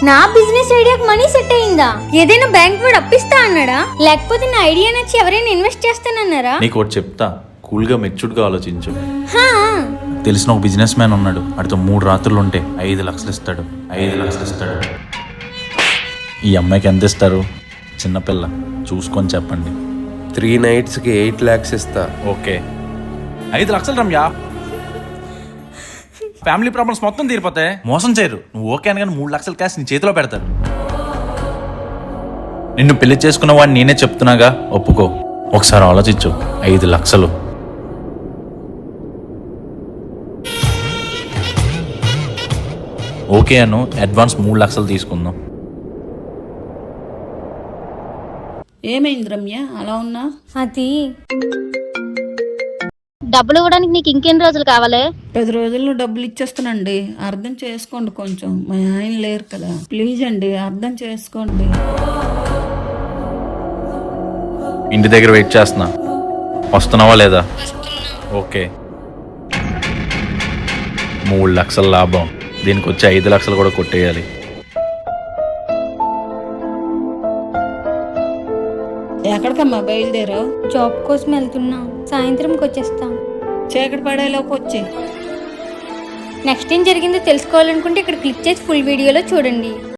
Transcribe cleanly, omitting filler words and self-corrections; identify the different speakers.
Speaker 1: నా business ఐడియాకి money set అయిందా? ఏదైనా బ్యాంక్ వాడు అప్పిస్తా అన్నాడా, లేకపోతే నా ఐడియా నచ్చి ఎవరైనా ఇన్వెస్ట్ చేస్తానన్నారా?
Speaker 2: నీకు ఒకటి చెప్తా, కూల్గా మెచ్యూర్డ్గా ఆలోచించు.
Speaker 1: హా,
Speaker 2: తెలిసిన ఒక బిజినెస్ మ్యాన్ ఉన్నాడు, అడితో 3 రాత్రులు ఉంటే 5 లక్షలు ఇస్తాడు. 5 లక్షలు ఇస్తాడు. ఈ అమ్మాయికి ఎంత ఇస్తారు? చిన్నపిల్ల, చూసుకొని చెప్పండి.
Speaker 3: 3 నైట్స్కి 8 lakhs ఇస్తా.
Speaker 2: ఓకే, 5 లక్షలు రమ్యా. ఫ్యామిలీ ప్రాబ్లమ్స్ మొత్తం తీరిపోతాయి. మోసం చేయరు. నువ్వు ఓకే అనగానే 3 లక్షల క్యాష్ నీ చేతిలో పెడతారు. నిన్ను పెళ్లి చేసుకున్న వాడిని నేనే చెప్తున్నాగా, ఒప్పుకో. ఒకసారి ఆలోచించు. 5 లక్షలు. ఓకే అను, అడ్వాన్స్ 3 లక్షలు తీసుకుందాం.
Speaker 4: ఏమైంది రమ్య అలా ఉన్నా?
Speaker 1: అది
Speaker 5: డబ్బులు ఇవ్వడానికి నీకు ఇంకెన్ని రోజులు కావాలి?
Speaker 4: 10 రోజుల్లో డబ్బులు ఇచ్చేస్తానండి, అర్థం చేసుకోండి. కొంచెం మా ఆయన లేరు కదా, ప్లీజ్ అండి అర్థం చేసుకోండి.
Speaker 2: ఇంటి దగ్గర వెయిట్ చేస్తున్నా, వస్తున్నావా లేదా? ఓకే, 3 లక్షల లాభం. దీనికి వచ్చి 5 లక్షలు కూడా కొట్టేయాలి.
Speaker 4: ఎక్కడికమ్మా బయలుదేరావు?
Speaker 1: జాబ్ కోసం వెళ్తున్నా, సాయంత్రంకి వచ్చేస్తాం.
Speaker 4: చీకటి పడేలోకి వచ్చి
Speaker 1: నెక్స్ట్ ఏం జరిగిందో తెలుసుకోవాలనుకుంటే ఇక్కడ క్లిక్ చేసి ఫుల్ వీడియోలో చూడండి.